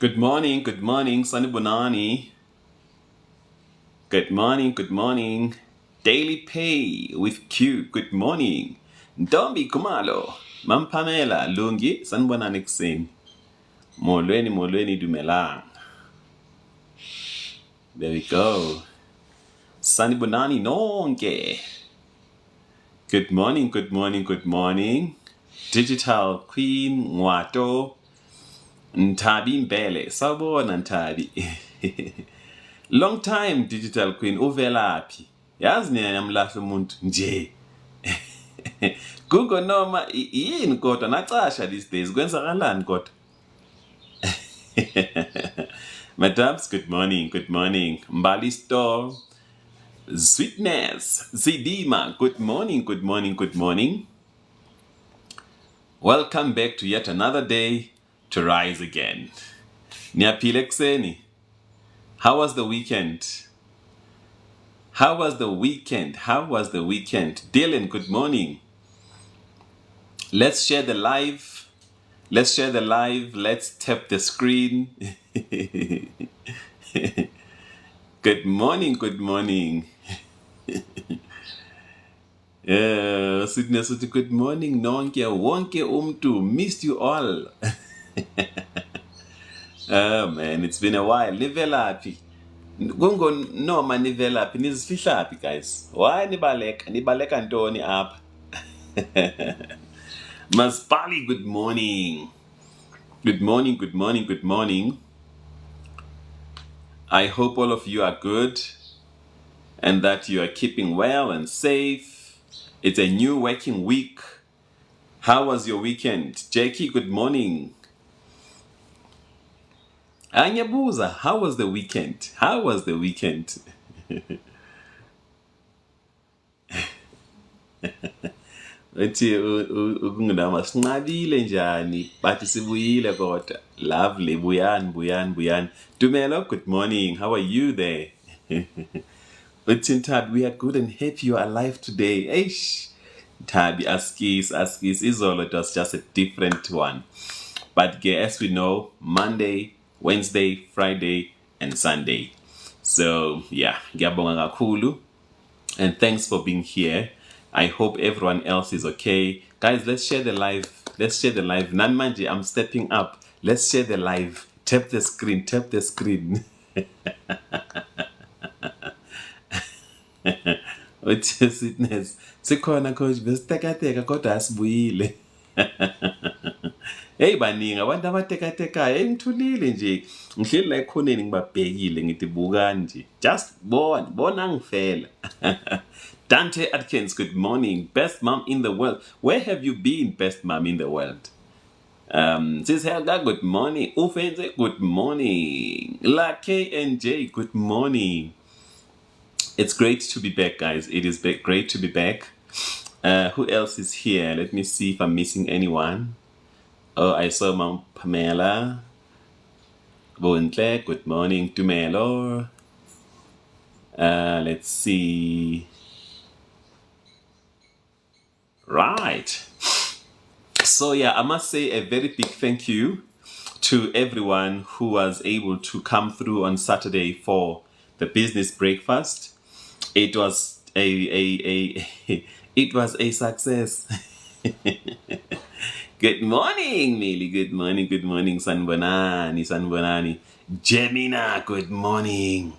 Good morning, Sanibonani. Good morning. Daily Pay with Q, good morning. Ntombi Kumalo, Mam Pamela, Lungi, Sanibonani kuseni. Molweni dumelang. There we go. Sanibonani nonke. Good morning. Digital Queen, Ngwato, Ntabi Mbele, Sawubona Ntabi. Long time Digital Queen, uvelaphi? Yazi niyamlahla umuntu nje. Google noma yini kodwa nacasha these days kwenzakalani kodwa? Madams, good morning. Mbali Store, Sweetness, Zidima, good morning. Welcome back to yet another day to rise again. Niyaphila ekuseni. How was the weekend? Dylan, good morning. Let's share the live. Let's tap the screen. Good morning. Sweetness, good morning. Nonke wonke umtu. Missed you all. Oh man, it's been a while. Nivelaphi. Noma nivelaphi. Nizifihlaphi, guys. Why nibaleka ntoni apha? Maspali, good morning. Good morning. I hope all of you are good and that you are keeping well and safe. It's a new working week. How was your weekend? Jackie, good morning. Anyabuza, how was the weekend? Ethi ukungindama sinqabile njani bathi sibuyile kodwa. Lovely, buyani. Dumelo, good morning. How are you there? But Tad, we are good and happy you are alive today. Eish. Tabi, askis, izolo, it was just a different one. But as we know, Monday, Wednesday, Friday, and Sunday. So yeah, ngiyabonga kakhulu. And thanks for being here. I hope everyone else is okay. Guys, let's share the live. Nanmanje, I'm stepping up. Let's share the live. Tap the screen. Sweetness. Sikhona coach, besitekateka kodwa asibuyile. Hey baningi abantu abatekatekayo ngithulile nje. Ngihleli la ekhoneni ngibabhekile ngithi bukani nje. Just bona ngifela. Dante Atkins, good morning. Best mom in the world. Where have you been, best mom in the world? Sis Helga, good morning. Ufenze, good morning. La KNJ, good morning. It's great to be back, guys. It is great to be back. Who else is here? Let me see if I'm missing anyone. Oh, I saw Mom Pamela. Bontle, good morning. Tumelo. Let's see. Right. So yeah, I must say a very big thank you to everyone who was able to come through on Saturday for the business breakfast. It was it was a success. Good morning, Millie. Good morning, Sanbonani. Gemina, good morning.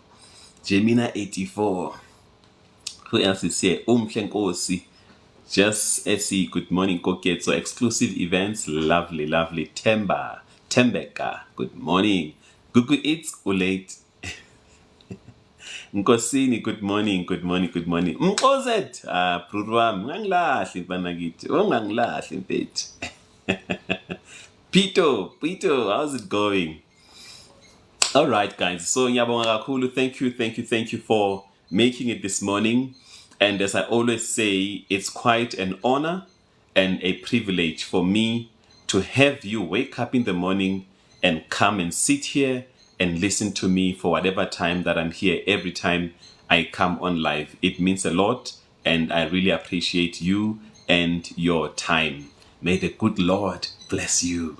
Gemina 84. Who else is here? Nkosi. Just SE, good morning, Koket. So exclusive events, lovely. Tembeka, good morning. Gugu Eats, Ulate. Nkosini, good morning. Mkozet, Prudwam, ngangilahli banagiti. Ngangilahli mpeti. Pito, how's it going? All right, guys. So ngiyabonga kakhulu. Thank you for making it this morning. And as I always say, it's quite an honor and a privilege for me to have you wake up in the morning and come and sit here and listen to me for whatever time that I'm here. Every time I come on live, it means a lot, and I really appreciate you and your time. May the good Lord bless you.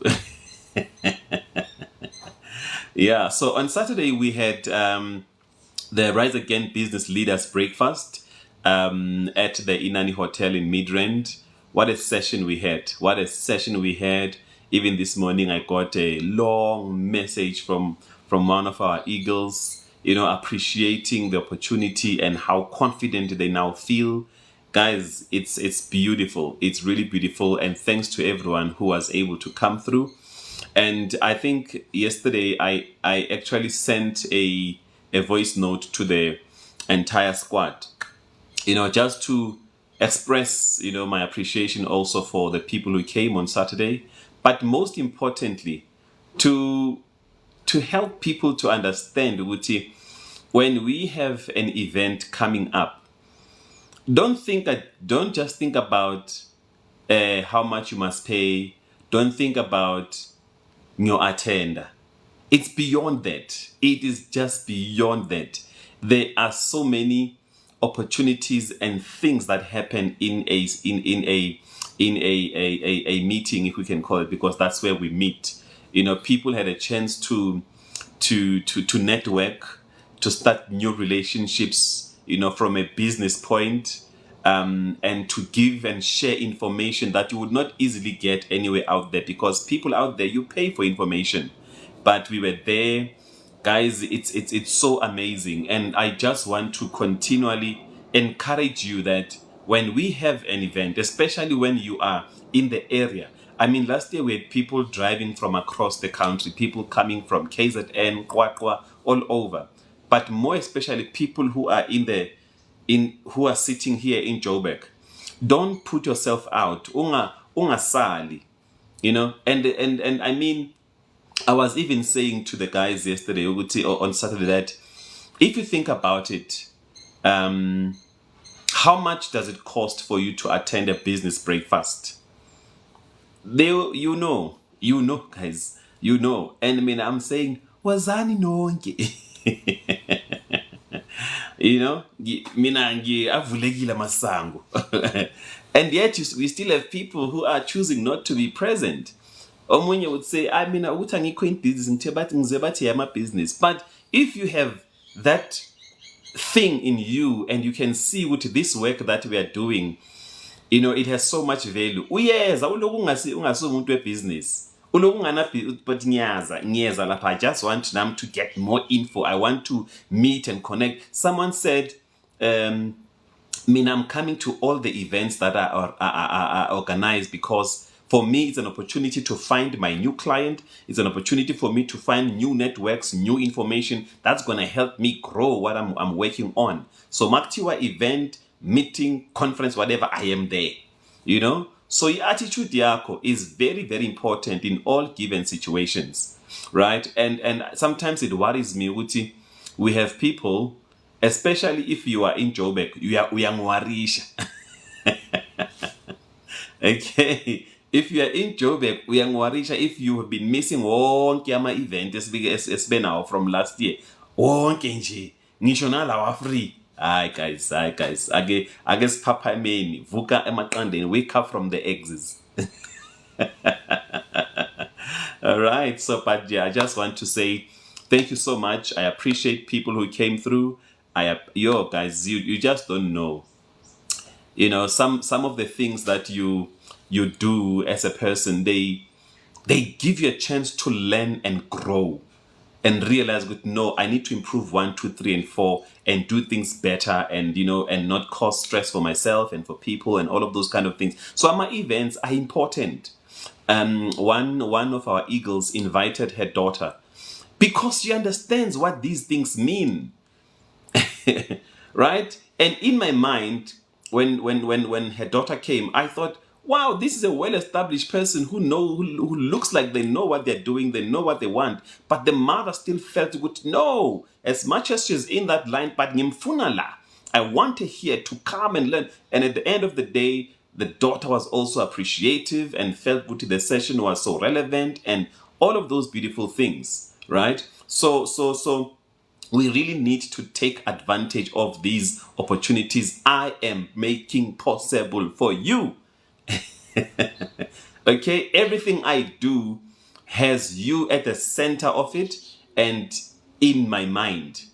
Yeah, so on Saturday we had the Rise Again Business Leaders Breakfast at the Inani Hotel in Midrand. What a session we had. What a session we had. Even this morning, I got a long message from one of our Eagles, appreciating the opportunity and how confident they now feel. Guys, it's beautiful. It's really beautiful. And thanks to everyone who was able to come through. And I think yesterday I actually sent a voice note to the entire squad, just to express, my appreciation also for the people who came on Saturday, but most importantly, to help people to understand, Uti, when we have an event coming up, don't just think about how much you must pay. Don't think about your attender. It's beyond that. It is just beyond that. There are so many opportunities and things that happen in a meeting, if we can call it, because that's where we meet. People had a chance to network, to start new relationships, from a business point, and to give and share information that you would not easily get anywhere out there, because people out there, you pay for information. But we were there, guys. It's so amazing, and I just want to continually encourage you that when we have an event, especially when you are in the area. I mean, last year we had people driving from across the country, people coming from KZN, Kwakwa, all over, but more especially people who are who are sitting here in Joburg. Don't put yourself out. Unga sali, and I mean, I was even saying to the guys yesterday, or on Saturday, that if you think about it, how much does it cost for you to attend a business breakfast? Guys, and I mean, I'm saying, wazani nonke. Mina avulekile masango. And yet we still have people who are choosing not to be present. Omunye would say, I mean, ukuthi angikho in business ngithe bathi ngize bathi yama business. But if you have that thing in you and you can see with this work that we are doing, it has so much value. Uyeza uloku ungasumuntu webusiness. Uloku ungana but ngiyaza lapha. I just want them to get more info. I want to meet and connect. Someone said, I'm coming to all the events that are organized because for me, it's an opportunity to find my new client. It's an opportunity for me to find new networks, new information that's going to help me grow what I'm working on. So Maktiwa event, meeting, conference, whatever, I am there. So your attitude yako is very, very important in all given situations, right? And sometimes it worries me, Uti. We have people, especially if you are in Joburg, we are ngwarisha. Okay. If you are in Joburg, we are ngwarisha. If you have been missing wonke ama event esibe nawo from last year, wonke nje, ngisho nalawa free. Hi guys. Ake siphaphameni, vuka emaqandeni, wake up from the exes. All right. So, but yeah, I just want to say thank you so much. I appreciate people who came through. Guys, you just don't know. Some of the things that you do as a person, they give you a chance to learn and grow and realize no, I need to improve 1, 2, 3, and 4 and do things better, and and not cause stress for myself and for people and all of those kind of things. So my events are important. One of our Eagles invited her daughter because she understands what these things mean. Right? And in my mind, when her daughter came, I thought, wow, this is a well-established person who looks like they know what they're doing, they know what they want. But the mother still felt good. No, as much as she's in that line, but ngimfunala, I want her here to come and learn. And at the end of the day, the daughter was also appreciative and felt good. The session was so relevant and all of those beautiful things, right? So we really need to take advantage of these opportunities I am making possible for you. Okay, everything I do has you at the center of it, and in my mind.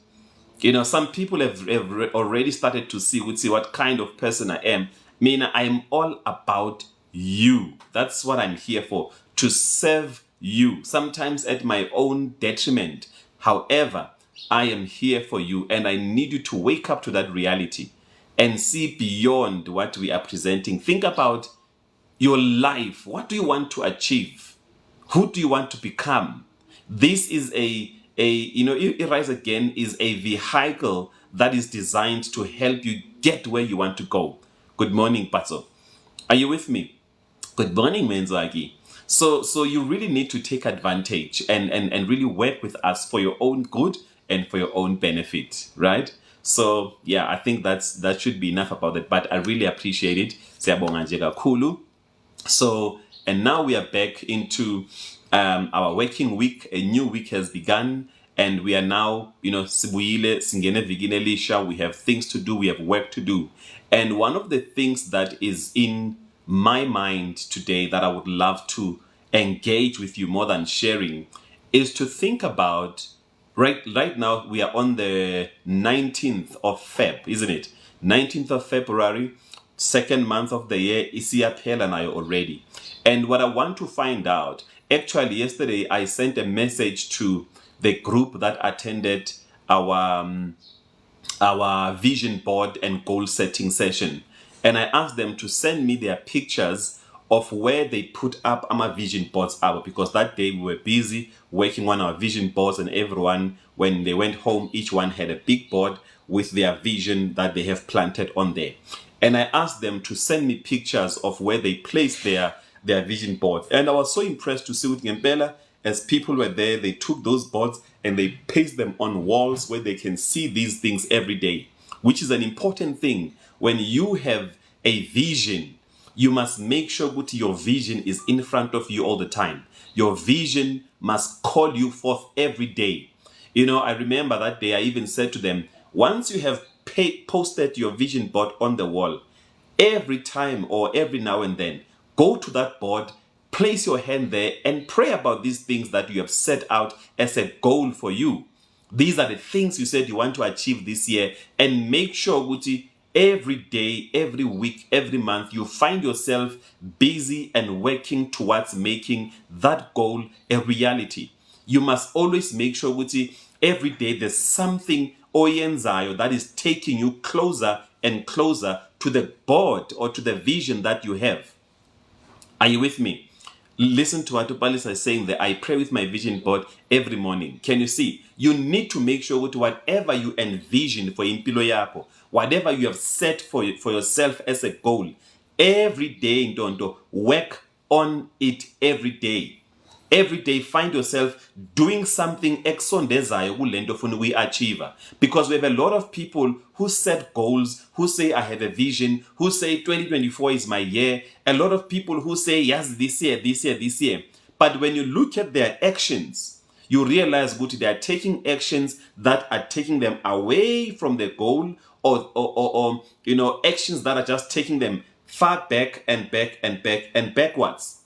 Some people have already started to see what kind of person I am. I'm all about you. That's what I'm here for, to serve you, sometimes at my own detriment. However, I am here for you, and I need you to wake up to that reality and see beyond what we are presenting. Think about your life. What do you want to achieve? Who do you want to become? This is Rise Again is a vehicle that is designed to help you get where you want to go. Good morning, Patso. Are you with me? Good morning, Menzaki. So you really need to take advantage and really work with us for your own good and for your own benefit, right? So yeah, I think that should be enough about it. But I really appreciate it. Siyabonga nje kakhulu. So, and now we are back into our working week. A new week has begun, and we are now, sibuyile singene vikini elisha. We have things to do. We have work to do. And one of the things that is in my mind today that I would love to engage with you more than sharing is to think about. Right now, we are on the 19th of Feb, isn't it? 19th of February, second month of the year, isiyaphela nayo already. And what I want to find out, actually yesterday I sent a message to the group that attended our vision board and goal setting session. And I asked them to send me their pictures of where they put up our vision boards up, because that day we were busy working on our vision boards, and everyone, when they went home, each one had a big board with their vision that they have planted on there. And I asked them to send me pictures of where they placed their vision boards. And I was so impressed to see with Ngempela, as people were there, they took those boards and they pasted them on walls where they can see these things every day, which is an important thing. When you have a vision, you must make sure that your vision is in front of you all the time. Your vision must call you forth every day. I remember that day I even said to them, once you have posted your vision board on the wall, every time or every now and then, go to that board, place your hand there, and pray about these things that you have set out as a goal for you. These are the things you said you want to achieve this year, and make sure, Guti, every day, every week, every month, you find yourself busy and working towards making that goal a reality. You must always make sure, Guti, every day there's something oyenzayo that is taking you closer and closer to the board or to the vision that you have. Are you with me? Listen to what Upalisa is saying there. I pray with my vision board every morning. Can you see? You need to make sure that whatever you envision for impilo yako, whatever you have set for yourself as a goal, every day, Ndondo, work on it every day. Every day, find yourself doing something exondezayo kulento ufuna ukuyi-achieve, because we have a lot of people who set goals, who say I have a vision, who say 2024 is my year. A lot of people who say yes, this year. But when you look at their actions, you realize that they are taking actions that are taking them away from the goal, or actions that are just taking them far back and backwards.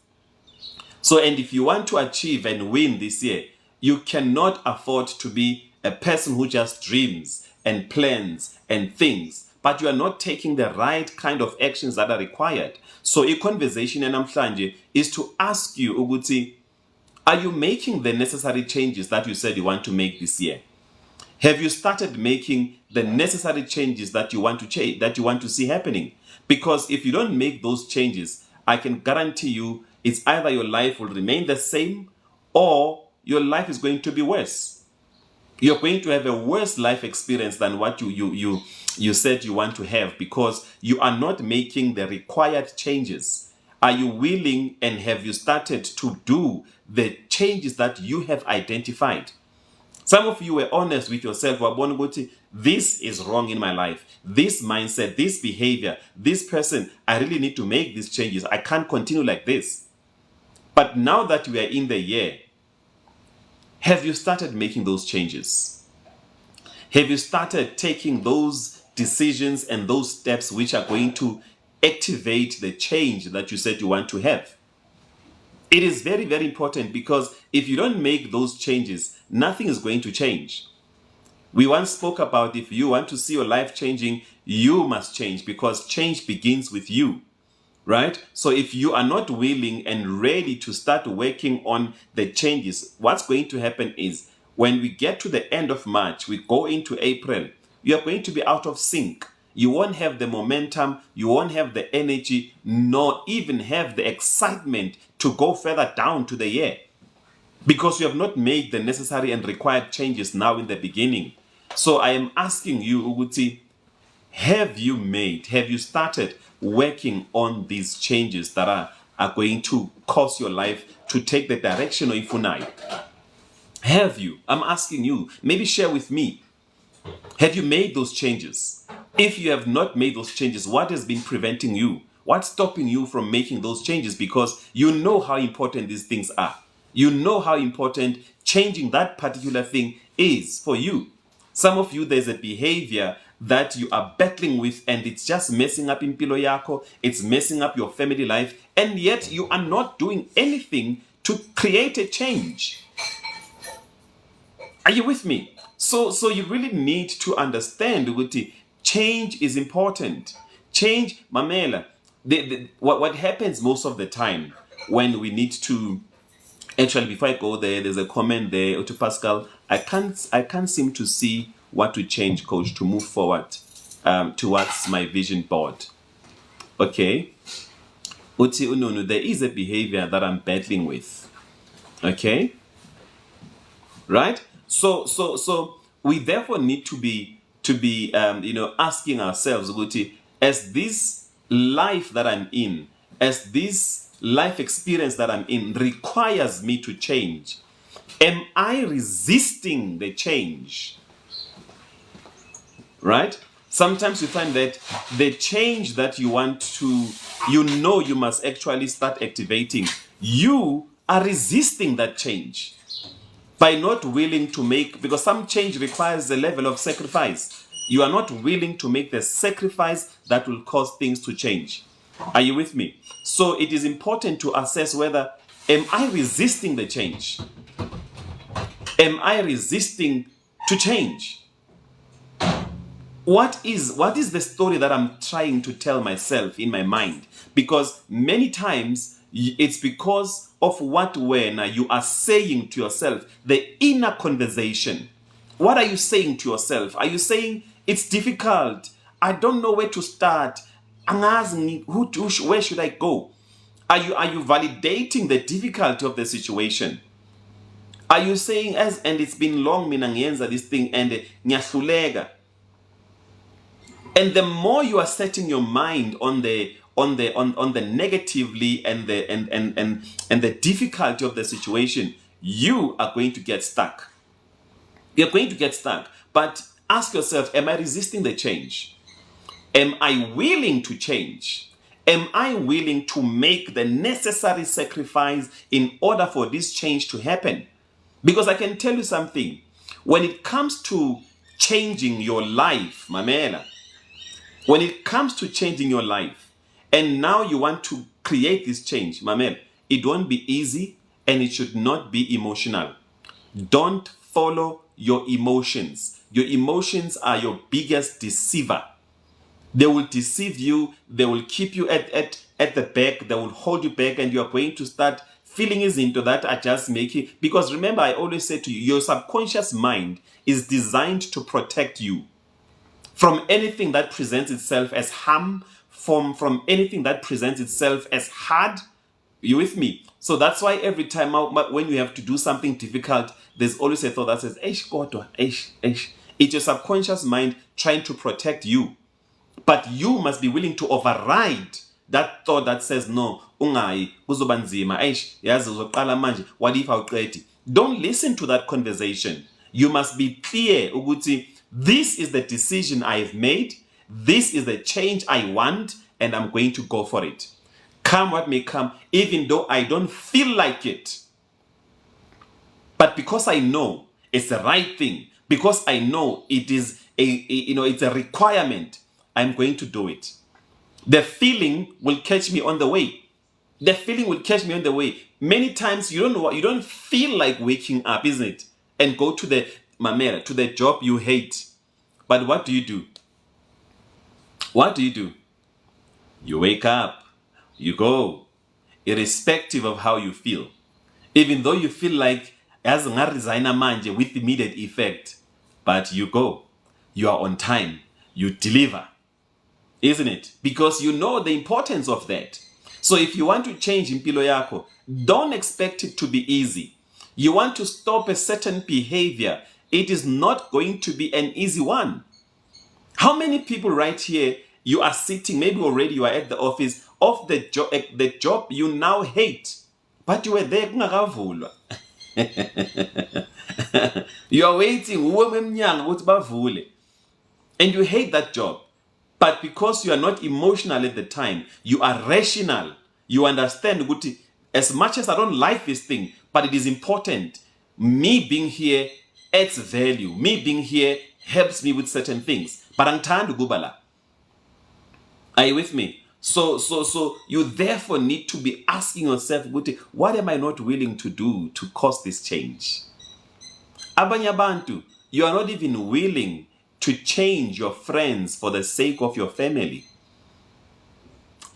So, and if you want to achieve and win this year, you cannot afford to be a person who just dreams and plans and thinks, but you are not taking the right kind of actions that are required. So, a conversation namhlanje is to ask you, Uguti, are you making the necessary changes that you said you want to make this year? Have you started making the necessary changes that you want to see happening? Because if you don't make those changes, I can guarantee you it's either your life will remain the same or your life is going to be worse. You're going to have a worse life experience than what you said you want to have, because you are not making the required changes. Are you willing, and have you started to do the changes that you have identified? Some of you were honest with yourself. This is wrong in my life. This mindset, this behavior, this person, I really need to make these changes. I can't continue like this. But now that we are in the year, have you started making those changes? Have you started taking those decisions and those steps which are going to activate the change that you said you want to have? It is very, very important, because if you don't make those changes, nothing is going to change. We once spoke about, if you want to see your life changing, you must change, because change begins with you, right? So if you are not willing and ready to start working on the changes, what's going to happen is, when we get to the end of March, we go into April, you are going to be out of sync. You won't have the momentum, you won't have the energy, nor even have the excitement to go further down to the year, because you have not made the necessary and required changes now in the beginning. So I am asking you, Uguti, have you started working on these changes that are going to cause your life to take the direction of Ifunai? Have you? I'm asking you. Maybe share with me. Have you made those changes? If you have not made those changes, what has been preventing you? What's stopping you from making those changes? Because you know how important these things are. You know how important changing that particular thing is for you. Some of you, there's a behavior that you are battling with, and it's just messing up impilo yako, it's messing up your family life, and yet you are not doing anything to create a change. Are you with me? So you really need to understand, Uguti, change is important. Change, Mamela, what happens most of the time when we need to, actually, before I go there, there's a comment there, Otto Pascal, I can't seem to see what to change, coach, to move forward towards my vision board. Okay. Uti Ununu, there is a behavior that I'm battling with. Okay. Right? So we therefore need to be asking ourselves, Uti, as this life that I'm in, as this life experience that I'm in requires me to change, am I resisting the change? Right? Sometimes you find that the change that you want to, you must actually start activating, you are resisting that change by not willing to make, because some change requires a level of sacrifice. You are not willing to make the sacrifice that will cause things to change. Are you with me? So it is important to assess whether, am I resisting the change? Am I resisting to change? What is the story that I'm trying to tell myself in my mind? Because many times it's because of what when you are saying to yourself, the inner conversation. What are you saying to yourself? Are you saying it's difficult? I don't know where to start. I'm asking where should I go? Are you validating the difficulty of the situation? Are you saying, and it's been long, mina ngiyenza this thing and ngiyahluleka? And the more you are setting your mind on the negatively and the difficulty of the situation, you are going to get stuck. You're going to get stuck. But ask yourself, am I resisting the change? Am I willing to change? Am I willing to make the necessary sacrifice in order for this change to happen? Because I can tell you something. When it comes to changing your life, Mamela, when it comes to changing your life, and now you want to create this change, Mamel, it won't be easy and it should not be emotional. Don't follow your emotions. Your emotions are your biggest deceiver. They will deceive you. They will keep you at the back. They will hold you back, and you are going to start feeling into that are just making. Because remember, I always say to you, your subconscious mind is designed to protect you from anything that presents itself as harm, from anything that presents itself as hard. You with me? So that's why every time when you have to do something difficult, there's always a thought that says, Eish, kodwa, eish, eish. It's your subconscious mind trying to protect you. But you must be willing to override that thought that says, no, ungai, kuzoba nzima, eish, yazi uzoqala manje, what if awuqedi? Don't listen to that conversation. You must be clear, ukuthi, this is the decision I have made, this is the change I want, and I'm going to go for it. Come what may come, even though I don't feel like it. But because I know it's the right thing, because I know it is it's a requirement, I'm going to do it. The feeling will catch me on the way. The feeling will catch me on the way. Many times you don't feel like waking up, isn't it? And go to the mamela, to the job you hate. But what do? What do? You wake up, you go, irrespective of how you feel. Even though you feel like as resigner manje with immediate effect, but you go, you are on time, you deliver, isn't it? Because you know the importance of that. So if you want to change impilo yako, don't expect it to be easy. You want to stop a certain behavior, it is not going to be an easy one. How many people right here, you are sitting, maybe already you are at the office of the job you now hate, but you were there, you are waiting, and you hate that job. But because you are not emotional at the time, you are rational. You understand, as much as I don't like this thing, but it is important. Me being here adds value. Me being here helps me with certain things. But I'm tired of Gubala. Are you with me? So you therefore need to be asking yourself, what am I not willing to do to cause this change? Abanye abantu, you are not even willing to change your friends for the sake of your family.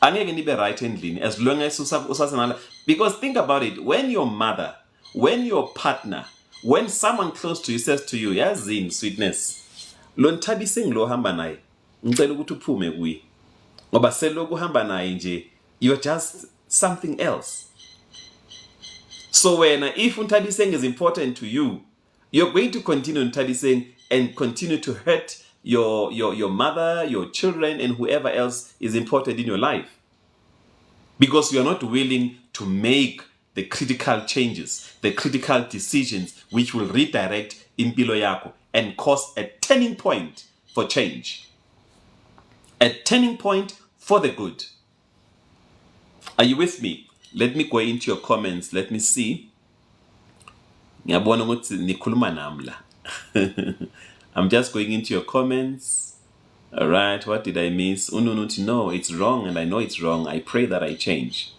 Angeke nibe right endlini as long as usasenala. Because think about it, when your mother, when your partner, when someone close to you says to you, yazini sweetness, lo nthabise ngilohamba naye, ngicela ukuthi uphume kuye. Ngoba selokhu uhamba naye nje, you're just something else. So if unthabiseng is important to you, you're going to continue unthabiseng and continue to hurt your mother, your children, and whoever else is important in your life. Because you are not willing to make the critical changes, the critical decisions which will redirect impilo yako and cause a turning point for change. A turning point for the good. Are you with me? Let me go into your comments. Let me see. Ngiyabona ukuthi nikhuluma nami la. I'm just going into your comments. All right, what did I miss? No, it's wrong, and I know it's wrong. I pray that I change.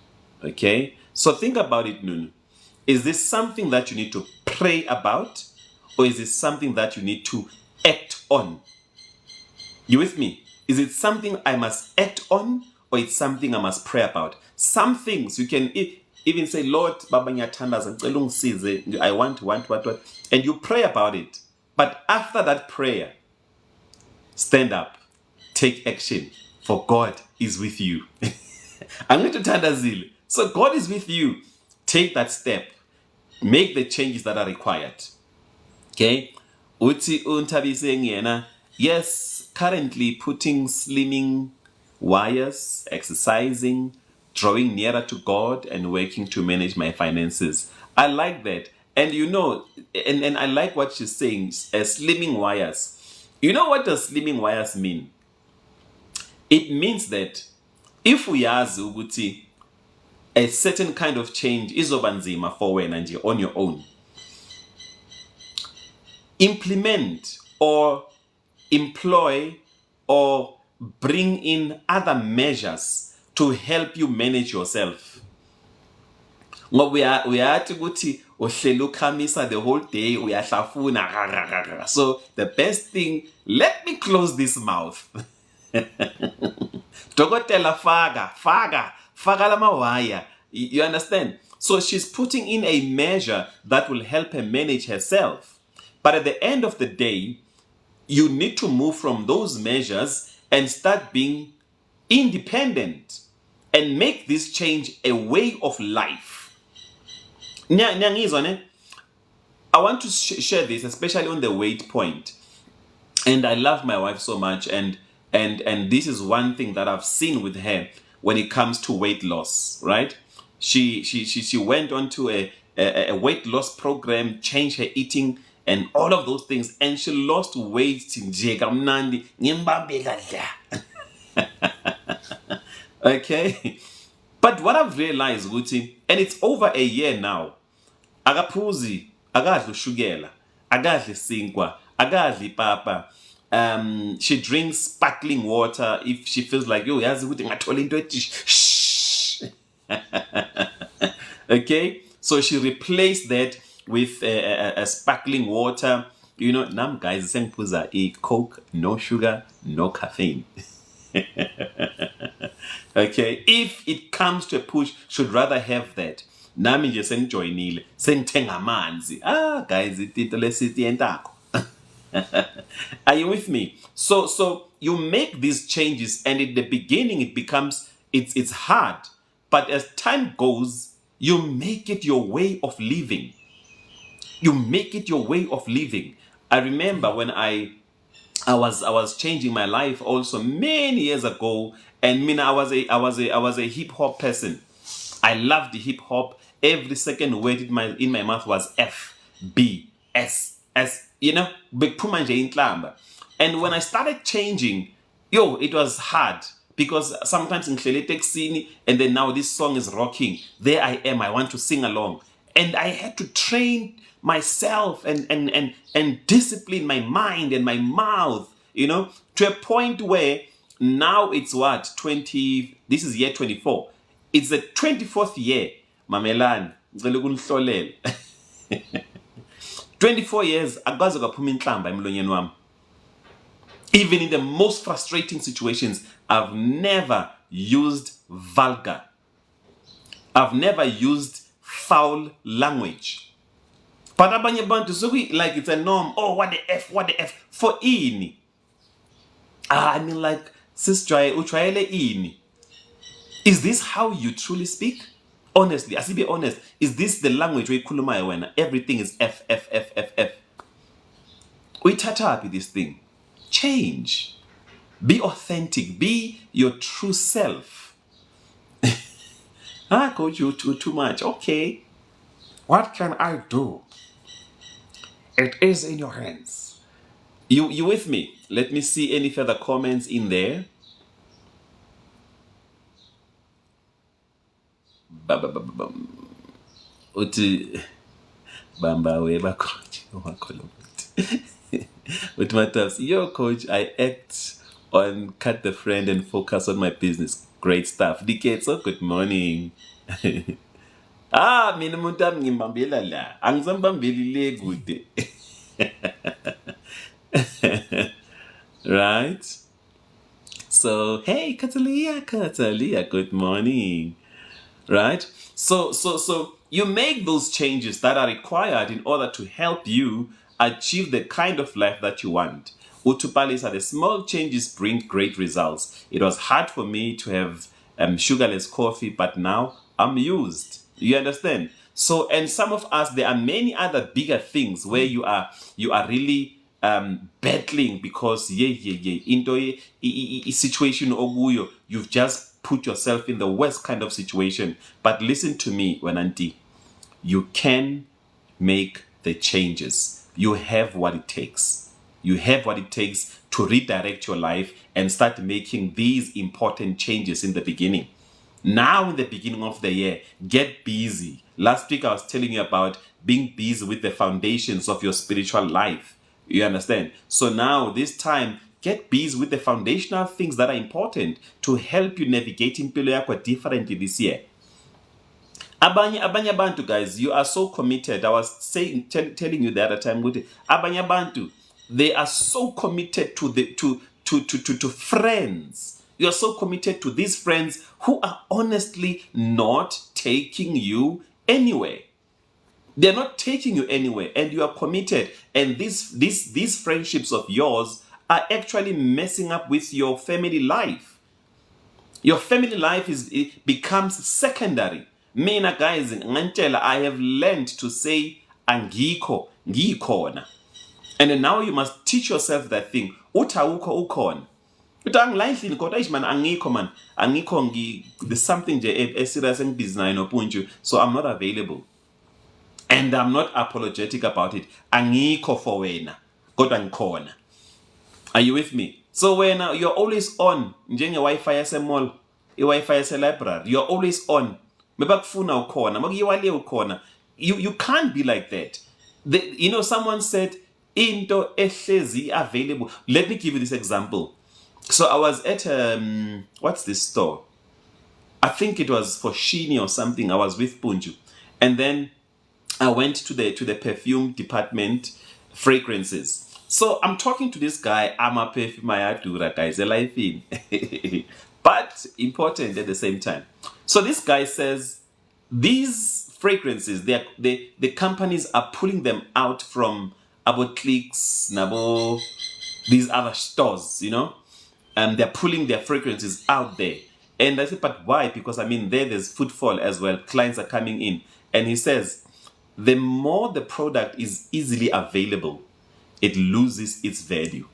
Okay? So think about it, Nunu. Is this something that you need to pray about, or is it something that you need to act on? You with me? Is it something I must act on, or it's something I must pray about? Some things you can even say, Lord, Baba ngiyathandaza, I want, what, and you pray about it. But after that prayer, stand up, take action, for God is with you. I'm going to tandazil. So God is with you. Take that step. Make the changes that are required. Okay? Uti untabiseng yena. Yes, currently putting slimming wires, exercising, drawing nearer to God, and working to manage my finances. I like that. And you know, and I like what she's saying, slimming wires. You know what does slimming wires mean? It means that if we ask ukuthi a certain kind of change izoba nzima for wena nje on your own, implement or employ or bring in other measures to help you manage yourself. Ngoba uyathi ukuthi uhleli ukhamisa the whole day uyahlafuna. So the best thing, let me close this mouth. Dokotela faga lama wire. You understand? So she's putting in a measure that will help her manage herself. But at the end of the day, you need to move from those measures and start being independent and make this change a way of life. I want to share this, especially on the weight point. And I love my wife so much, and this is one thing that I've seen with her when it comes to weight loss, right? She went on to a weight loss program, changed her eating and all of those things, and she lost weight. Okay? But what I've realized, Guti, and it's over a year now, agaphuzi, agadli shugela, agadli sinkwa, agadli papa. She drinks sparkling water if she feels like, yo, yazi ukuthi ngathola into ethi shh. Okay, so she replaced that with a sparkling water. You know, nam guys, sengiphuza a Coke, no sugar, no caffeine. Okay, if it comes to a push, should rather have that. Nami nje sengijoyinile, sengithenga amanzi. Ah, guys, itito lesithi yentako. Are you with me? So you make these changes, and in the beginning it becomes it's hard, but as time goes, you make it your way of living. You make it your way of living. I remember when I was changing my life also many years ago, and I was a hip hop person. I loved the hip hop. Every second word in my mouth was F B S S. You know, bephuma nje inhlamba. And when I started changing, it was hard because sometimes ngihlele eteksini and then now this song is rocking. There I am. I want to sing along, and I had to train myself and discipline my mind and my mouth. To a point where now it's what 20. This is year 24. It's the 24th year, Mamelani. Ngicela ukunihlolela. 24 years akaze kaphuma inhlamba emlonyeni wami. Even in the most frustrating situations, I've never used vulgar. I've never used foul language. But abanye bantu like it's a norm. Oh, what the F for ini. I mean, like, sis uchwayele ini. Is this how you truly speak? Honestly, as be honest, is this the language we khulumayo when everything is F? We tata with this thing. Change. Be authentic. Be your true self. Coach, you too much. Okay. What can I do? It is in your hands. You with me? Let me see any further comments in there. Uthi bamba weba coach with my tabs. Yo coach, I act on cut the friend and focus on my business. Great stuff. DK, so good morning. Mina umuntu ami ngimbambela la. Angizambambeli le kude. Right? So, hey Katalia, good morning. Right? So you make those changes that are required in order to help you achieve the kind of life that you want. Utupali said the small changes bring great results. It was hard for me to have sugarless coffee, but now I'm used. You understand? So, and some of us, there are many other bigger things where you are really battling because into a situation oguyo, you've just put yourself in the worst kind of situation. But listen to me, Wenanti, you can make the changes. You have what it takes. You have what it takes to redirect your life and start making these important changes in the beginning. Now, in the beginning of the year, get busy. Last week, I was telling you about being busy with the foundations of your spiritual life. You understand? So now, this time, get busy with the foundational things that are important to help you navigate impilo yakho differently this year. Abanye abantu, guys, you are so committed. I was telling you the other time, abanye abantu, they are so committed to friends. You are so committed to these friends who are honestly not taking you anywhere. They're not taking you anywhere, and you are committed. And these friendships of yours are actually messing up with your family life. Your family life becomes secondary. Mina, guys, I have learned to say angiko, ngikhona. And then now you must teach yourself that thing. Utawuko ukon. There's something serious and business, so I'm not available. And I'm not apologetic about it. Angiko for wena. Kodwa ngikhona. Are you with me? So when you're always on, njenge Wi-Fi yase mall, i-Wi-Fi yase library, you're always on. Mebakufuna ukhona, makuyiwale ukhona. You can't be like that. Someone said, into ehlezi available. Let me give you this example. So I was at what's this store? I think it was for Sheeny or something. I was with Punju, and then I went to the perfume department, fragrances. So I'm talking to this guy. I'm a perfume guys, a life in, but important at the same time. So this guy says these fragrances, the companies are pulling them out from Abo Clicks, Nabo, these other stores, and they're pulling their fragrances out there. And I said, but why? Because I mean, there's footfall as well. Clients are coming in. And he says, the more the product is easily available, it loses its value.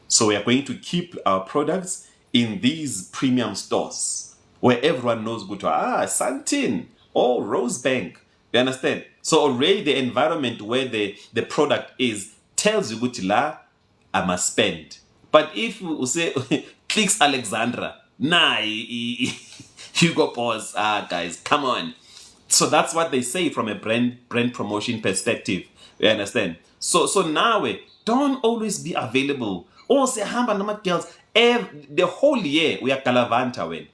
So we are going to keep our products in these premium stores where everyone knows good. Santin or Rosebank. You understand? So already the environment where the product is tells you good la I must spend. But if we say Clicks Alexandra, nah, Hugo Boss, guys, come on. So that's what they say from a brand promotion perspective. You understand? So now don't always be available. Say hamba nama girls. The whole year we are Galavanta when.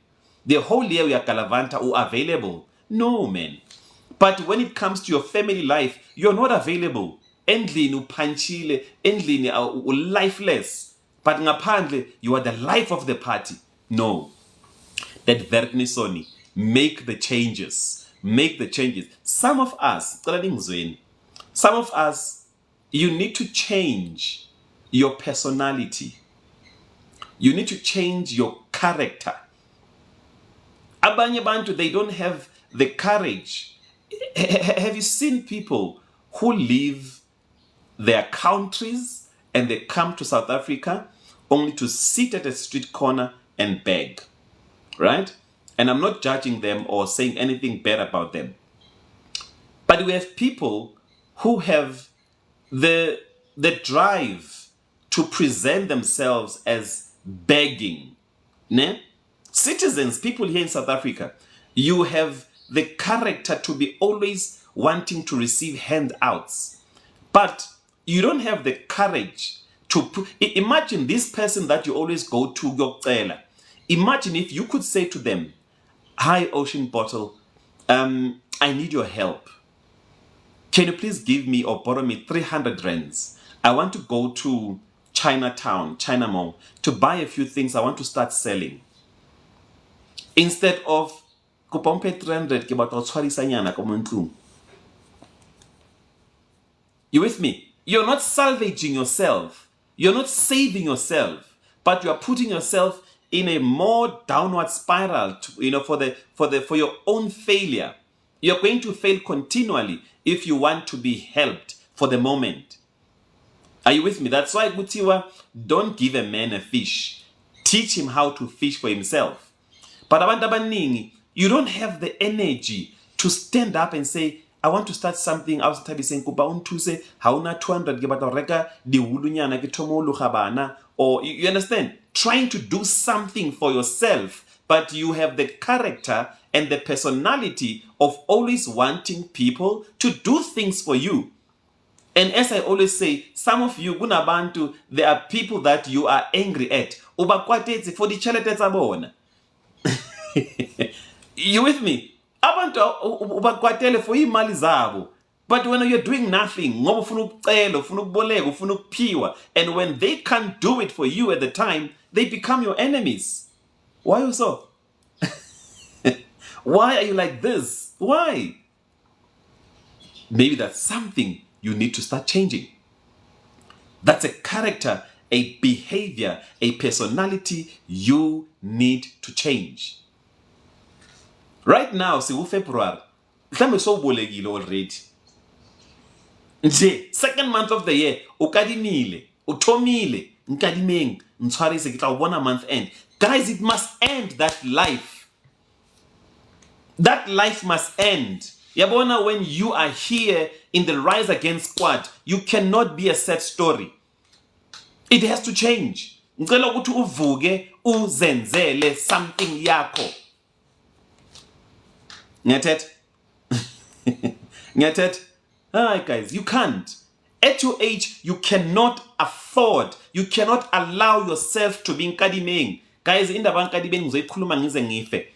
The whole year we are Galavanta or available. No, man. But when it comes to your family life, you're not available. Endlini upanchile, endlini lifeless. But ngaphandle, you are the life of the party. No. That Verknisoni, make the changes. Make the changes. Some of us, you need to change your personality. You need to change your character. Abanye bantu, they don't have the courage. Have you seen people who leave their countries and they come to South Africa only to sit at a street corner and beg? Right? And I'm not judging them or saying anything bad about them. But we have people who have the drive to present themselves as begging. Ne? Citizens, people here in South Africa, you have the character to be always wanting to receive handouts. But you don't have the courage to imagine this person that you always go to, Yokela. Imagine if you could say to them, hi, Ocean Bottle, I need your help. Can you please give me or borrow me 300 rands? I want to go to Chinatown, China Mall, to buy a few things I want to start selling. Instead of, you with me? You're not salvaging yourself. You're not saving yourself, but you are putting yourself in a more downward spiral, for your own failure. You're going to fail continually if you want to be helped for the moment. Are you with me? That's why Gutiwa, don't give a man a fish. Teach him how to fish for himself. But abantu abaningi, you don't have the energy to stand up and say, I want to start something. I was saying, hauna 200 reka di wulunyana ke thomo lugabana. Or you understand? Trying to do something for yourself, but you have the character and the personality of always wanting people to do things for you. And as I always say, some of you, gunabantu, there are people that you are angry at. Ubakwatezi for the chalete. You with me? Abantu ubakwatele for imali zabo. But when you're doing nothing, and when they can't do it for you at the time, they become your enemies. Why are you so? Why are you like this? Why? Maybe that's something you need to start changing. That's a character, a behavior, a personality you need to change. Right now, c'est February. Mhlambe sowubolekile already. Nje, second month of the year, ukadimile, uthomile, nkadimeng, ntshwarise ke tla bona month end. Guys, it must end, that life. That life must end. Yabona, when you are here in the Rise Against squad, you cannot be a sad story. It has to change. Ngicela ukuthi uvuke uzenzele something yakho. Ngethet? Ngethet? Alright guys, you can't. At your age, you cannot afford, you cannot allow yourself to be nkadimeng. Guys, indaba nkadimeng ngizoyikhuluma ngize ngife.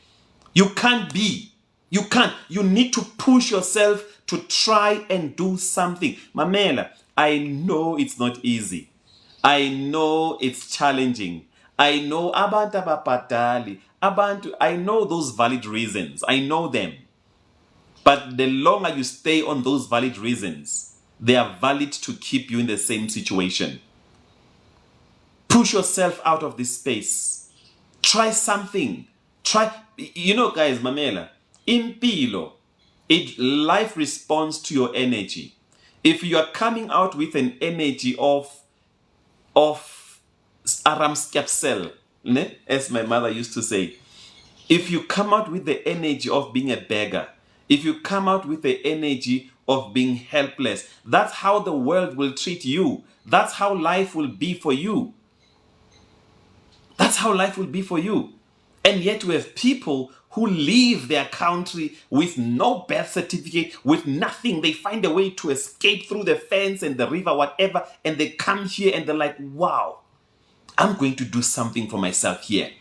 You can't be. You can't. You need to push yourself to try and do something. Mamela, I know it's not easy. I know it's challenging. I know abantu ababhadali, abantu, I know those valid reasons. I know them. But the longer you stay on those valid reasons, they are valid to keep you in the same situation. Push yourself out of this space. Try something. Try, you know, guys, Mamela, impilo, life responds to your energy. If you are coming out with an energy of aramskapsel, as my mother used to say, if you come out with the energy of being a beggar, if you come out with the energy of being helpless, that's how the world will treat you. That's how life will be for you. That's how life will be for you. And yet we have people who leave their country with no birth certificate, with nothing. They find a way to escape through the fence and the river, whatever, and they come here and they're like, wow, I'm going to do something for myself here.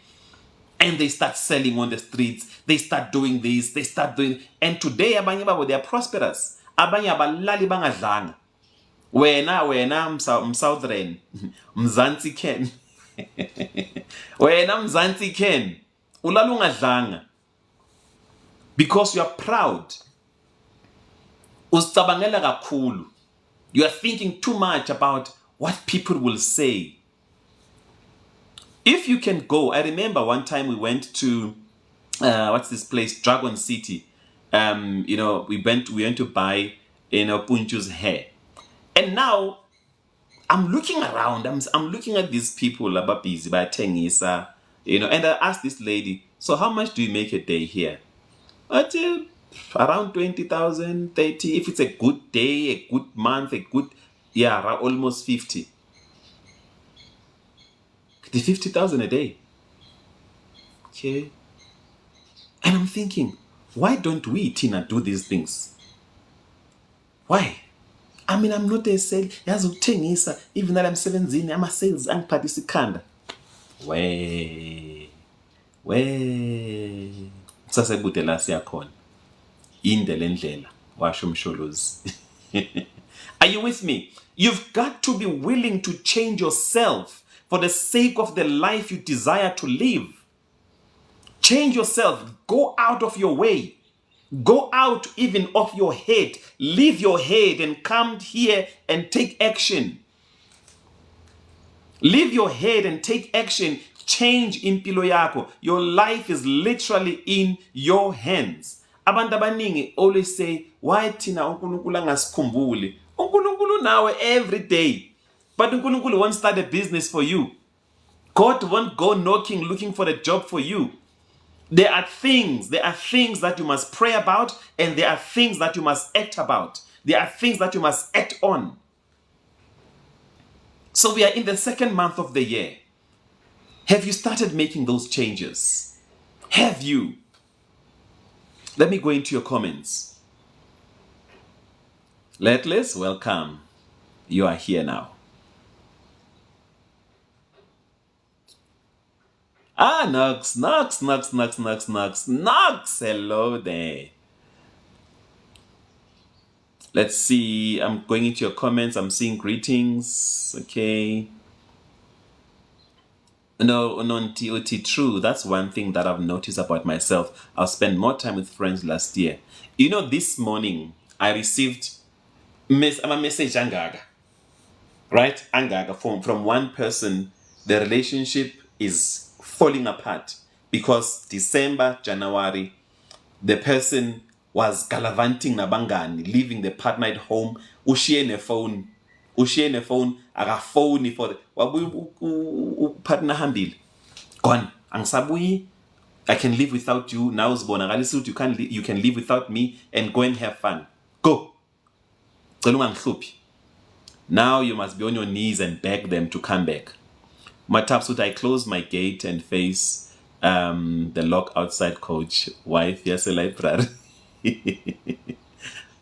And they start selling on the streets. They start doing this. They start doing. And today, abanye babo, they are prosperous. Abanye abalali bangadlanga. Wena Southern, Mzansi Ken. Wena Mzansi Ken. Ulala ungadlanga. Because you are proud. Uzicabangela kakhulu. You are thinking too much about what people will say. If you can go, I remember one time we went to, what's this place? Dragon City. We went to buy, Punchu's hair. And now, I'm looking around, I'm looking at these people, busy by Tengisa, and I asked this lady, so how much do you make a day here? Around 20,000, 30, if it's a good day, a good month, almost 50. The 50,000 a day. Okay. And I'm thinking, why don't we, Tina, do these things? Why? I mean, I'm not a sales. Even though I'm 17, I'm a sales and participant. Way. Sasebutela siyakhona. Indlela endlela. Washo msholozi. Are you with me? You've got to be willing to change yourself for the sake of the life you desire to live. Change yourself. Go out of your way. Go out even of your head. Leave your head and come here and take action. Leave your head and take action. Change impilo yako. Your life is literally in your hands. Abantu abaningi always say, why Tina uNkulunkulu angasikhumbuli? uNkulunkulu nawe every day. But uNkulunkulu won't start a business for you. God won't go knocking, looking for a job for you. There are things that you must pray about, and there are things that you must act about. There are things that you must act on. So we are in the second month of the year. Have you started making those changes? Have you? Let me go into your comments. Letles, welcome. You are here now. Knox. Hello there. Let's see. I'm going into your comments. I'm seeing greetings. Okay. No, TOT, true. That's one thing that I've noticed about myself. I'll spend more time with friends last year. This morning, I received a message, Angaga. Right? Angaga, from one person. The relationship is falling apart because December, January, the person was gallivanting nabangani, leaving the partner at home, ushiye ne phone, akafoni for the partner hambile. Gone. Angisabuyi. I can live without you. Now uzibonakala you can live without me and go and have fun. Go. Now you must be on your knees and beg them to come back. Matapsut, I close my gate and face the lock outside coach. Wife, yes, a library.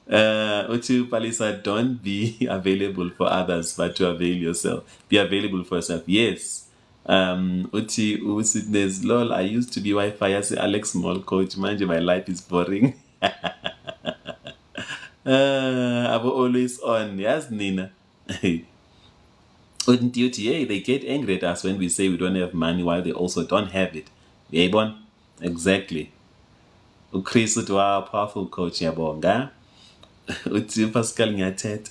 Utu Palisa, don't be available for others, but to avail yourself. Be available for yourself. Yes. Uthi there's lol, I used to be Wi-Fi as Alex Mall coach. Manje, my life is boring. I'm always on. Yes, Nina. Uthi, they get angry at us when we say we don't have money while they also don't have it. Yayibona? Exactly. Chris uthi wow, powerful coach, yabonga. Uthi Pascal ngiyathetha.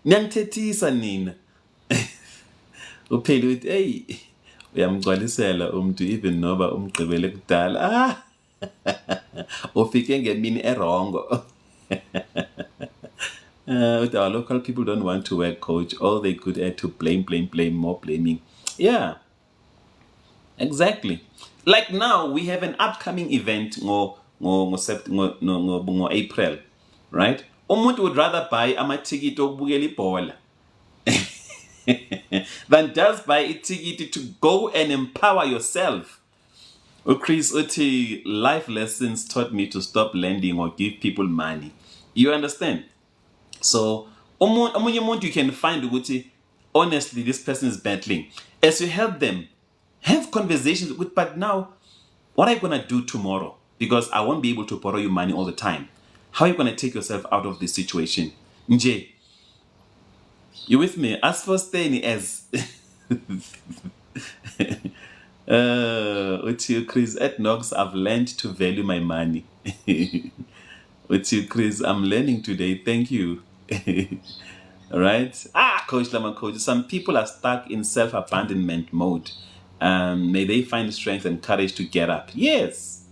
Niyangithethisa nina. Upheli uthi hey, uyamgcwalisela umuntu even noba umgqibele kudala. Ufike ngemini erongo. Our local people don't want to work, coach. All they could add to blame, more blaming. Yeah, exactly. Like now, we have an upcoming event ngo April, right? Umuntu would rather buy amatikiti okubukela ibhola than just buy a ticket to go and empower yourself. Chris uthi life lessons taught me to stop lending or give people money. You understand? So, omunye umuntu you can find ukuthi honestly this person is battling. As you help them, have conversations with, but now, what are you gonna do tomorrow? Because I won't be able to borrow you money all the time. How are you gonna take yourself out of this situation? Nje, you with me? As for staying as with you, Chris, at Knox, I've learned to value my money. With you, Chris, I'm learning today. Thank you. All right. Coach Lama Coach, some people are stuck in self-abandonment mode. May they find strength and courage to get up. Yes.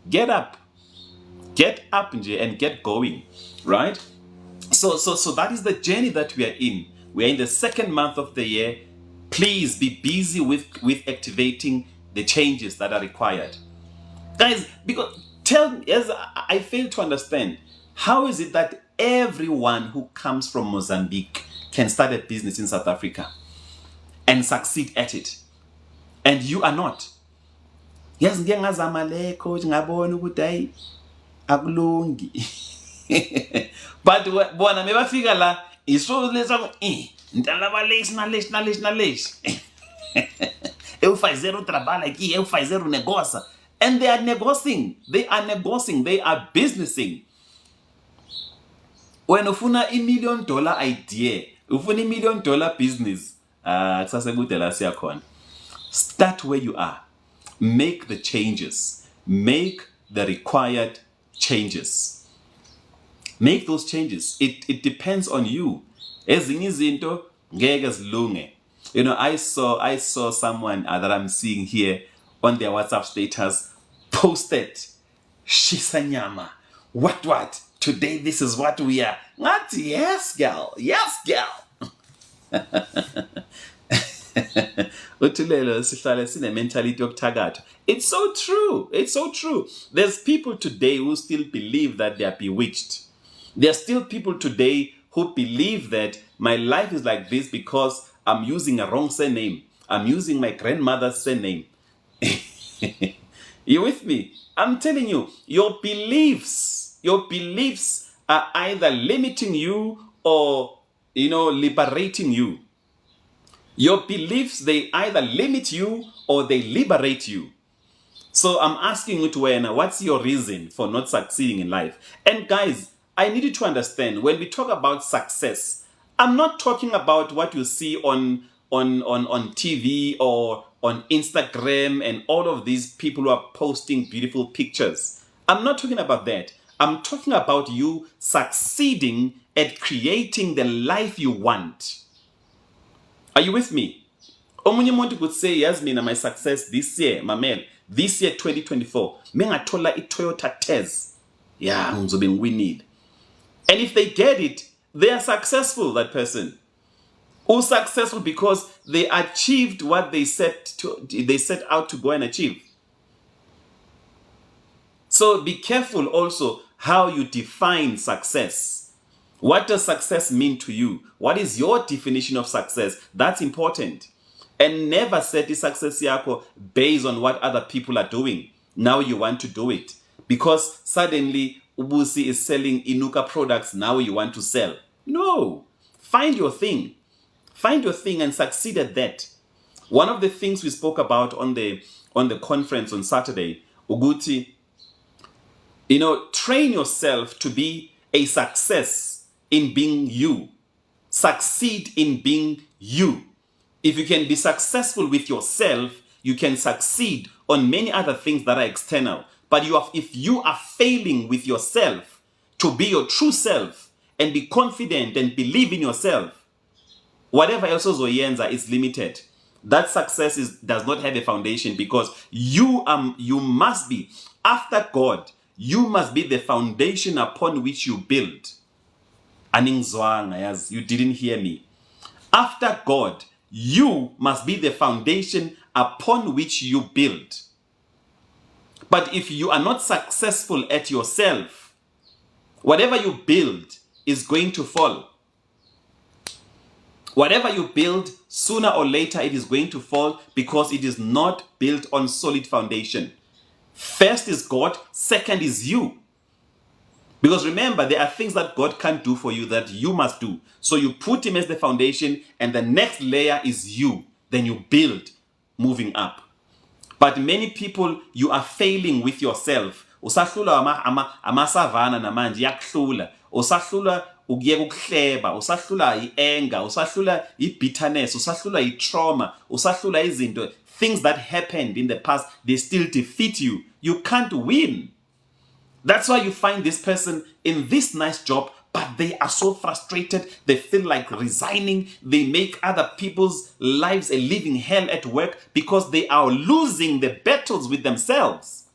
Get up. Get up, Nje, and get going. Right? So that is the journey that we are in. We are in the second month of the year. Please be busy with activating the changes that are required. Guys, because as I fail to understand, how is it that everyone who comes from Mozambique can start a business in South Africa and succeed at it, and you are not? Yes, ngike ngazama le coach ngabona ukuthi hayi akulungi. But bona mebafika la iso lesa ntala balesi na lesi. Eu fazer trabalho aqui, eu fazer negócio. And they are negotiating. They are businessing. When ufuna $1 million idea, ufuna $1 million business, start where you are. Make the changes. Make the required changes. Make those changes. It depends on you. Ezinye izinto ngeke zilunge. You know, I saw someone that I'm seeing here on their WhatsApp status posted, Shisanyama. What? Today this is what we are. Not yes, girl. Utulelo sihlale sine mentality yokuthakatha. It's so true. There's people today who still believe that they are bewitched. There are still people today who believe that my life is like this because I'm using a wrong surname. I'm using my grandmother's surname. You with me? I'm telling you, your beliefs are either limiting you or, liberating you. Your beliefs, they either limit you or they liberate you. So I'm asking you, Tuena, what's your reason for not succeeding in life? And guys, I need you to understand, when we talk about success, I'm not talking about what you see on TV or on Instagram and all of these people who are posting beautiful pictures. I'm not talking about that. I'm talking about you succeeding at creating the life you want. Are you with me? Omunye umuntu could say, Yasmina, my success this year, Mamel, this year 2024, mengathola iToyota Tez. Yeah, ngizobe we need. And if they get it, they are successful, that person. Or successful because they achieved what they set out to go and achieve. So be careful also how you define success. What does success mean to you? What is your definition of success? That's important. And never set the success yako based on what other people are doing. Now you want to do it. Because suddenly Ubusi is selling Inuka products, now you want to sell. No. Find your thing. Find your thing and succeed at that. One of the things we spoke about on the conference on Saturday, Uguti, train yourself to be a success in being you. Succeed in being you. If you can be successful with yourself, you can succeed on many other things that are external. But if you are failing with yourself to be your true self and be confident and believe in yourself, whatever else Zoyenza is limited. That success does not have a foundation, because you must be, after God, you must be the foundation upon which you build. As you didn't hear me. After God, you must be the foundation upon which you build. But if you are not successful at yourself, whatever you build is going to fall. Whatever you build, sooner or later it is going to fall, because it is not built on solid foundation. First is God, second is you. Because remember, there are things that God can't do for you that you must do. So you put him as the foundation, and the next layer is you. Then you build, moving up. But many people, you are failing with yourself. Usahlula amasavana namanje yakuhlula. Usahlula ukuyeka ukuhleba, usahlula i-anger, usahlula i-bitterness, usahlula i-trauma, usahlula izinto, things that happened in the past, they still defeat you. You can't win. That's why you find this person in this nice job, but they are so frustrated, they feel like resigning, they make other people's lives a living hell at work because they are losing the battles with themselves.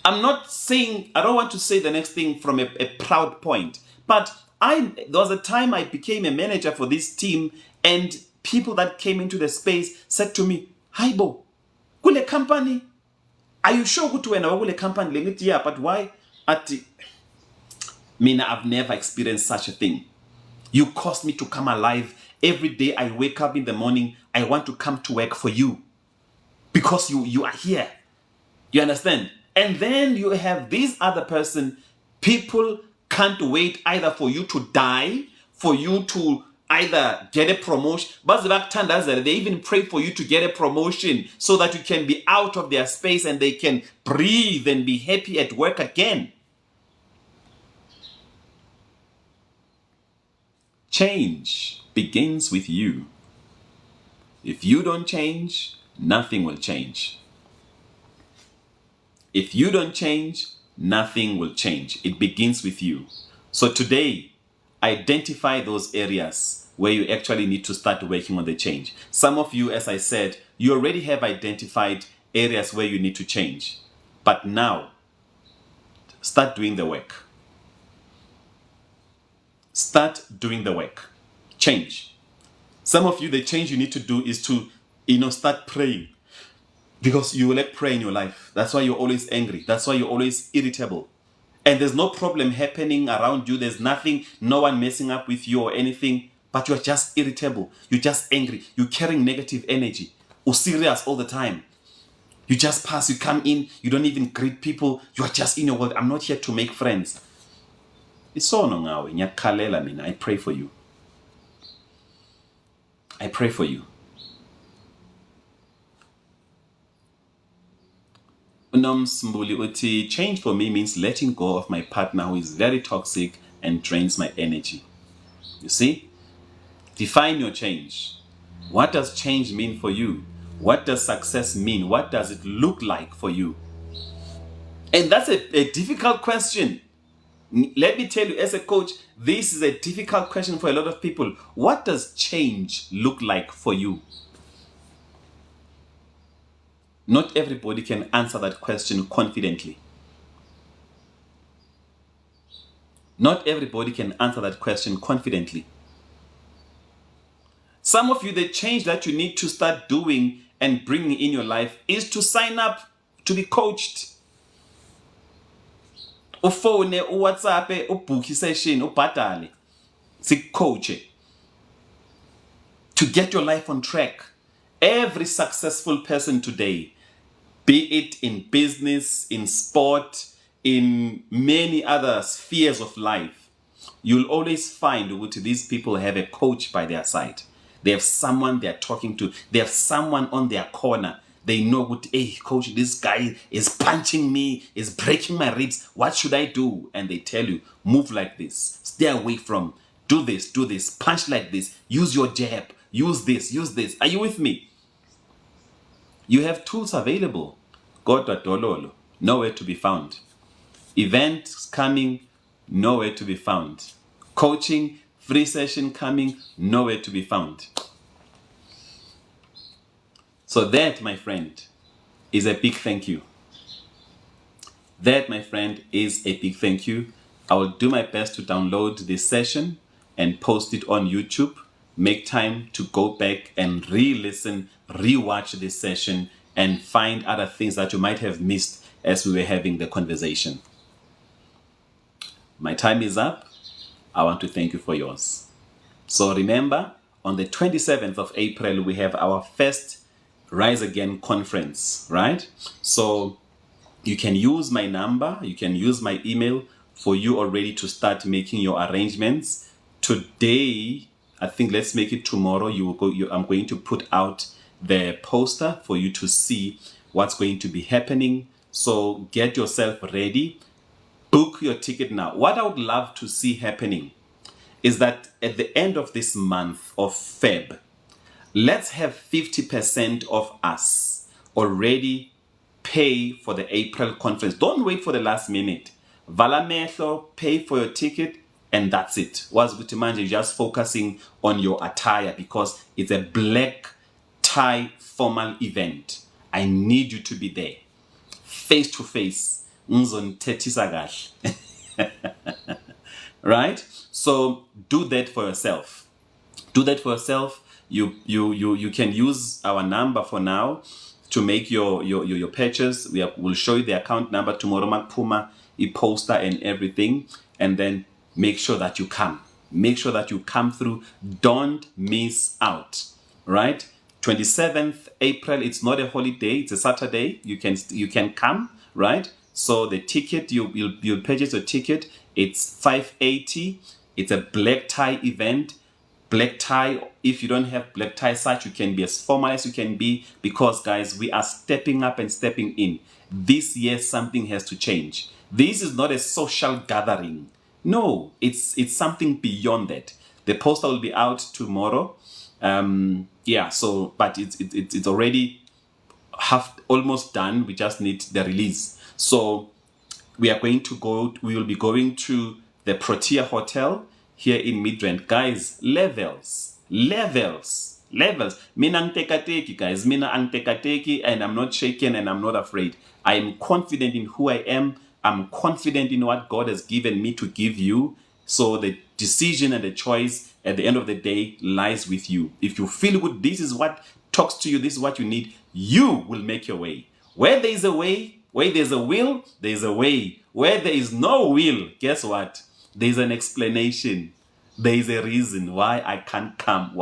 I'm not saying, I don't want to say the next thing from a proud point, but there was a time I became a manager for this team, and people that came into the space said to me, Haibo, kule company, are you sure good to kule company? Yeah, but why? Mina, I've never experienced such a thing. You caused me to come alive. Every day I wake up in the morning, I want to come to work for you. Because you are here. You understand? And then you have this other person, people can't wait either for you to die, for you to either get a promotion. They even pray for you to get a promotion so that you can be out of their space and they can breathe and be happy at work again. Change begins with you. If you don't change, nothing will change. If you don't change, nothing will change. It begins with you. So today, identify those areas where you actually need to start working on the change. Some of you, as I said, you already have identified areas where you need to change. But now, start doing the work. Start doing the work. Change. Some of you, the change you need to do is to, start praying. Because you lack prayer in your life. That's why you're always angry. That's why you're always irritable. And there's no problem happening around you. There's nothing, no one messing up with you or anything. But you're just irritable. You're just angry. You're carrying negative energy. You're serious all the time. You just pass, you come in, you don't even greet people. You're just in your world. I'm not here to make friends. It's so nongawe. Nyakalela mina. I pray for you. I pray for you. Unomsmbuli uti, change for me means letting go of my partner who is very toxic and drains my energy. You see? Define your change. What does change mean for you? What does success mean? What does it look like for you? And that's a difficult question. Let me tell you, as a coach, this is a difficult question for a lot of people. What does change look like for you? Not everybody can answer that question confidently. Not everybody can answer that question confidently. Some of you, the change that you need to start doing and bringing in your life is to sign up to be coached. Ufone, uWhatsApp, ubook session, ubhadale. Coach to get your life on track. Every successful person today, be it in business, in sport, in many other spheres of life, you'll always find that these people have a coach by their side. They have someone they're talking to. They have someone on their corner. They know, hey, coach, this guy is punching me, is breaking my ribs. What should I do? And they tell you, move like this, stay away from, do this, punch like this, use your jab, use this. Are you with me? You have tools available. Go to Dololo, nowhere to be found. Events coming, nowhere to be found. Coaching, free session coming, nowhere to be found. So that, my friend, is a big thank you. That, my friend, is a big thank you. I will do my best to download this session and post it on YouTube. Make time to go back and re-listen, re-watch this session and find other things that you might have missed as we were having the conversation. My time is up. I want to thank you for yours. So remember, on the 27th of April, we have our first Rise Again conference, right? So you can use my number, you can use my email for you already to start making your arrangements. Today, I think let's make it tomorrow. I'm going to put out the poster for you to see what's going to be happening. So get yourself ready. Book your ticket now. What I would love to see happening is that at the end of this month of Feb, let's have 50% of us already pay for the April conference. Don't wait for the last minute. Vala mehlo, pay for your ticket, and that's it. Was Butimanje just focusing on your attire because it's a black tie formal event. I need you to be there, face to face. Right? So do that for yourself. Do that for yourself. You can use our number for now to make your purchase. We'll show you the account number tomorrow, Makpuma, poster and everything, and then make sure that you come. Make sure that you come through. Don't miss out. Right? 27th April. It's not a holiday. It's a Saturday. You can come. Right? So the ticket, you'll purchase a ticket. It's $580. It's a black tie event. Black tie, if you don't have black tie such, you can be as formal as you can be, because guys, we are stepping up and stepping in. This year, something has to change. This is not a social gathering. No, it's something beyond that. The poster will be out tomorrow. But it's already almost done. We just need the release. So we will be going to the Protea Hotel here in Midrand. Guys, levels. Mina angtekateki, guys. Mina angtekateki, and I'm not shaken and I'm not afraid. I am confident in who I am. I'm confident in what God has given me to give you. So the decision and the choice at the end of the day lies with you. If you feel good, this is what talks to you, this is what you need, you will make your way. Where there is a way, where there's a will, there's a way. Where there is no will, guess what? There's an explanation. There is a reason why I can't come,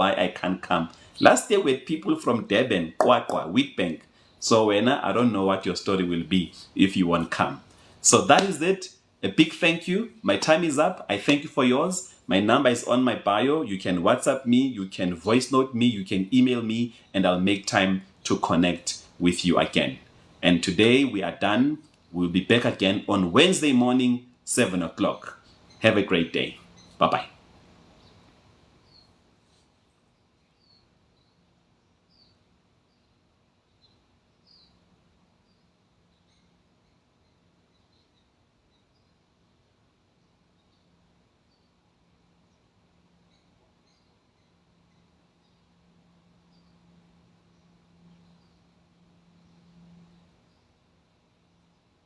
Last year we had people from Durban, Kwakwa, Witbank. So Wena, I don't know what your story will be if you won't come. So that is it. A big thank you. My time is up. I thank you for yours. My number is on my bio. You can WhatsApp me, you can voice note me, you can email me, and I'll make time to connect with you again. And today we are done. We'll be back again on Wednesday morning, 7 o'clock. Have a great day. Bye-bye.